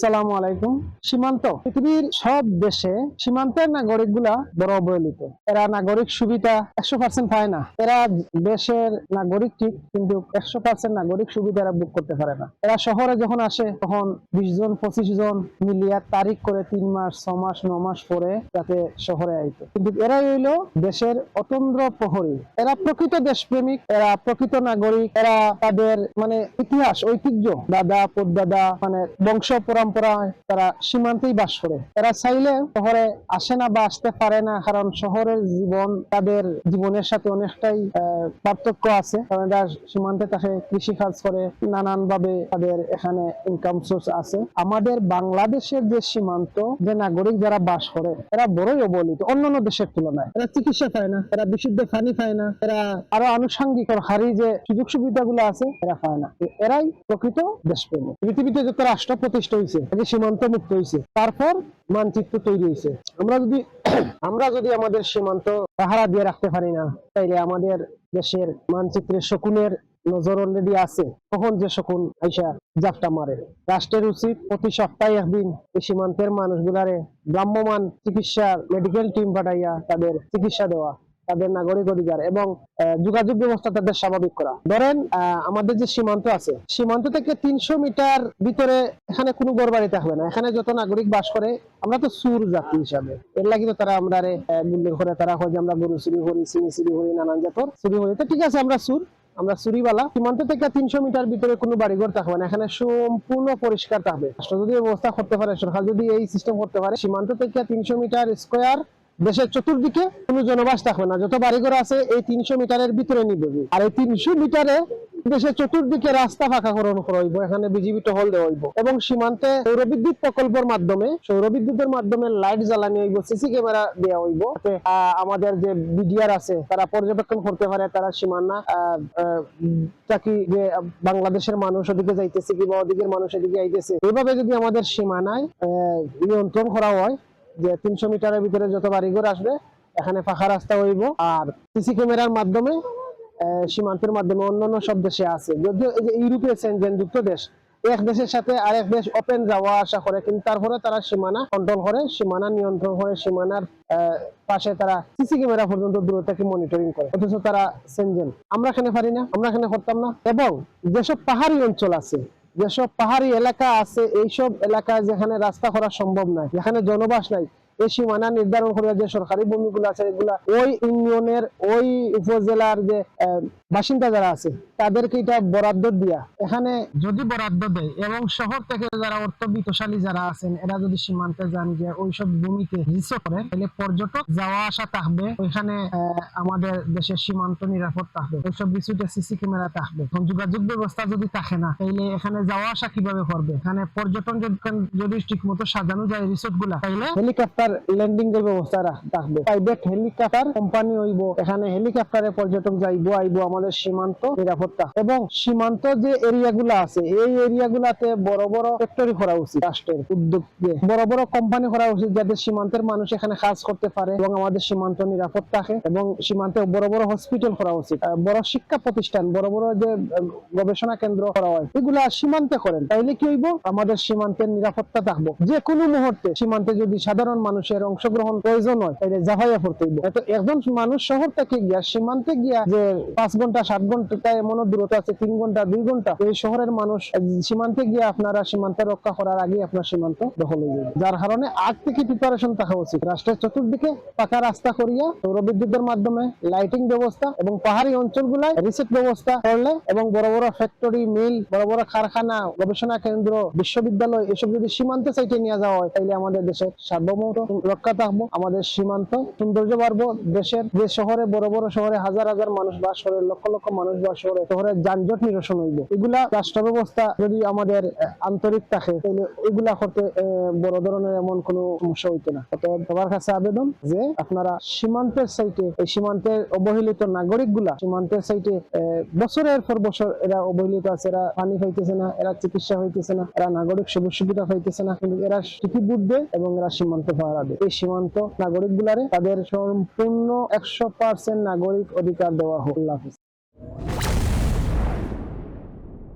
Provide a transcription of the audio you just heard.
আসসালামু আলাইকুম। সীমান্ত পৃথিবীর সব দেশে সীমান্তের নাগরিক গুলা বড় অবহেলিত। এরা নাগরিক সুবিধা 100% পায় না। এরা দেশের নাগরিক ঠিক, কিন্তু 100% নাগরিক সুবিধা এরা বুক করতে পারে না। এরা শহরে যখন আসে তখন 20 জন 25 জন মিলিয়া তারিখ করে 3 মাস 6 মাস 9 মাস পরে যাতে শহরে আইতো। কিন্তু এরাই হইলো দেশের অতন্দ্র প্রহরী। এরা প্রকৃত দেশপ্রেমিক, এরা প্রকৃত নাগরিক। এরা তাদের ইতিহাস ঐতিহ্য দাদা পরদাদা বংশ পরম্পরায় তারা সীমান্তেই বাস করে। এরা চাইলে শহরে আসে না বা আসতে পারে না, কারণ শহরের জীবন তাদের জীবনের সাথে অনেকটাই পার্থক্য আছে। কারণ এরা সীমান্তে তাকে কৃষি কাজ করে, নানান ভাবে তাদের এখানে ইনকাম সোর্স আছে। আমাদের বাংলাদেশের যে সীমান্ত, যে নাগরিক যারা বাস করে, এরা বড়ই অবহেলিত অন্যান্য দেশের তুলনায়। এরা চিকিৎসা পায় না, এরা বিশুদ্ধ পানি পায় না, এরা আরো আনুষঙ্গিক হারি যে সুযোগ সুবিধা গুলো আছে এরা পায় না। এরাই প্রকৃত দেশপ্রেমী। পৃথিবীতে যত রাষ্ট্র প্রতিষ্ঠা হয়েছে, আগে সীমান্ত মুক্ত হয়েছে, তারপর মানচিত্র তৈরি হয়েছে। আমরা যদি আমাদের সীমান্ত পাহারা দিয়ে রাখতে পারি না, তাইলে আমাদের দেশের মানচিত্রের শকুনের নজর অলরেডি আছে, তখন যে শকুন আইসা জাপটা মারে। রাষ্ট্রের উচিত প্রতি সপ্তাহে একদিন এই সীমান্তের মানুষগুলারে ভ্রাম্যমান চিকিৎসা মেডিকেল টিম পাঠাইয়া তাদের চিকিৎসা দেওয়া, তাদের নাগরিক অধিকার এবং যোগাযোগ ব্যবস্থা তাদের স্বাভাবিক করা। ধরেন আমাদের যে সীমান্ত আছে, সীমান্ত থেকে 300 মিটার ভিতরে এখানে কোনো ঘর বাড়ি থাকবে না। এখানে যত নাগরিক বাস করে, আমরা তো সুর জাতি হিসাবে, এর লাগি তো তারা আমরা উল্লেখ করে তারা হয় যে আমরা গরু চুরি করি, চিনি চুরি করি, নানান জাতর চুরি করি। তো ঠিক আছে, আমরা চুরিওয়ালা। সীমান্ত থেকে 300 মিটার ভিতরে কোনো বাড়িঘর থাকবে না, এখানে সম্পূর্ণ পরিষ্কার থাকবে। রাষ্ট্র যদি ব্যবস্থা করতে পারে, সরকার যদি এই সিস্টেম করতে পারে, সীমান্ত থেকে 300 মিটার স্কোয়ার দেশের চতুর্দিকে কোনো জনবাস থাকবে না। যত বাড়িঘর আছে এই 300 মিটারের ভিতরে নিবে, আর এই 300 মিটারে দেশের চতুর্দিকে রাস্তা ফাঁকাকরণ করা হইব, এখানে বিজিবি টহল দেওয়া হইব এবং সীমান্তে সৌরবিদ্যুৎ প্রকল্পের মাধ্যমে সৌরবিদ্যুতের মাধ্যমে লাইট জ্বালানি হইব, সিসি ক্যামেরা দেওয়া হইব, আমাদের যে বিডিআর আছে তারা পর্যবেক্ষণ করতে পারে তারা সীমানা কি যে বাংলাদেশের মানুষ ওদিকে যাইতেছে কিংবা ওদিকের মানুষ এদিকে আইতেছে। এইভাবে যদি আমাদের সীমানায় নিয়ন্ত্রণ করা হয় যে 300 মিটারের ভিতরে যত বাড়িঘর আসবে এখানে ফাঁকা রাস্তা হইব, আর সিসি ক্যামেরার মাধ্যমে সীমান্তের মাধ্যমে অন্যান্য সব দেশে আছে। যদিও এই যে ইউরোপীয় সেনজেন যুক্ত দেশ, এক দেশের সাথে আরেক দেশ ওপেন যাওয়া আসা করে, কিন্তু তারপরে তারা সীমানা কন্ট্রোল করে, সীমানা নিয়ন্ত্রণ করে, সীমানার পাশে তারা সিসি ক্যামেরা পর্যন্ত দূর থেকে মনিটরিং করে। অথচ তারা সেনজেন, আমরা এখানে পারি না, আমরা এখানে করতাম না। এবং যেসব পাহাড়ি অঞ্চল আছে, যেসব পাহাড়ি এলাকা আছে, এইসব এলাকায় যেখানে রাস্তা করা সম্ভব নয়, যেখানে জনবাস নাই, এই সীমানা নির্ধারণ করে যে সরকারি ভূমিগুলো আছে এগুলা ওই ইউনিয়নের ওই উপজেলার যে বাসিন্দা যারা আছে তাদেরকে এটা বরাদ্দ দিয়া, এখানে যদি বরাদ্দ দেয় এবং শহর থেকে যারা অর্থবিত্তশালী যারা আছেন এরা যদি সীমান্তে যান গিয়ে ওইসব ভূমিকে রিজার্ভ করেন, তাহলে পর্যটক যাওয়া আসা থাকবে, ওইখানে আমাদের দেশের সীমান্ত নিরাপদ থাকবে, ওইসব কিছুতে সিসি ক্যামেরা থাকবে। যোগাযোগ ব্যবস্থা যদি থাকে না, তাহলে এখানে যাওয়া আসা কিভাবে করবে? এখানে পর্যটন যদি ঠিক মতো সাজানো যায় রিসোর্ট গুলা, তাহলে হেলিকপ্টার ল্যান্ডিং এর ব্যবস্থা থাকবে, প্রাইভেট হেলিকপ্টার কোম্পানি হইব, এখানে হেলিকপ্টারে পর্যটক যাইবো আইবো, আমাদের সীমান্ত নিরাপত্তা। এবং সীমান্ত যে এরিয়া গুলা আছে এই এরিয়া গুলাতে বড় বড় ফ্যাক্টরি করা উচিত, রাষ্ট্রের উদ্যোগে বড় বড় কোম্পানি করা উচিত, যাতে সীমান্তের মানুষ এখানে কাজ করতে পারে এবং আমাদের সীমান্ত নিরাপদ থাকে। এবং সীমান্তে বড় বড় হসপিটাল করা উচিত, বড় শিক্ষা প্রতিষ্ঠান, বড় বড় যে গবেষণা কেন্দ্র করা হয় এগুলা সীমান্তে করেন, তাইলে কি হইব? আমাদের সীমান্তের নিরাপত্তা থাকবো। যে কোনো মুহূর্তে সীমান্তে যদি সাধারণ মানুষের অংশগ্রহণ প্রয়োজন হয়, তাহলে জাফাইয়া পড়তে হইব। একজন মানুষ শহর থেকে গিয়া সীমান্তে গিয়া যে 5 ঘন্টা 7 ঘন্টা এমন দূরত্ব আছে, 3 ঘন্টা 2 ঘন্টা, এই শহরের মানুষ সীমান্তে গিয়ে আপনারা সীমান্ত রক্ষা করার আগে আপনার সীমান্ত দখল হয়ে যাবে। যার কারণে আগ থেকে প্রিপারেশন থাকা উচিত। রাষ্ট্রের চতুর্দিকে পাকা রাস্তা করিয়া সৌরবিদ্যুতের মাধ্যমে লাইটিং ব্যবস্থা এবং পাহাড়ি অঞ্চলগুলায় রিসেট ব্যবস্থা করলে এবং বড় বড় ফ্যাক্টরি, মিল, বড় বড় কারখানা, গবেষণা কেন্দ্র, বিশ্ববিদ্যালয় এসব যদি সীমান্ত সাইটে নিয়ে যাওয়া হয়, তাহলে আমাদের দেশের সার্বভৌমত্ব রক্ষা থাকবো, আমাদের সীমান্ত সৌন্দর্য বাড়বো। দেশের যে শহরে বড় বড় শহরে হাজার হাজার মানুষ বাস করে, লক্ষ লক্ষ মানুষ বাস করে, শহরের যানজট নিরসন হইব। এগুলা রাষ্ট্র ব্যবস্থা যদি আমাদের আন্তরিক থাকে, তাহলে এগুলা করতে বড় ধরনের এমন কোনো সমস্যা হইতো না। অতএব সবার কাছে আবেদন যে আপনারা সীমান্তের সাইটে, এই সীমান্তের অবহেলিত নাগরিক গুলা সীমান্তের সাইটে বছরের পর বছর এরা অবহেলিত আছে, এরা পানি পাইতেছে না, এরা চিকিৎসা হইতেছে না, এরা নাগরিক সুযোগ সুবিধা পাইতেছে না, কিন্তু এরা টিকিট বুট দেয় এবং এরা সীমান্ত পাহারা দেয়। এই সীমান্ত নাগরিক গুলারে তাদের সম্পূর্ণ 100% নাগরিক অধিকার দেওয়া হোক। আল্লাহ হাফেজ।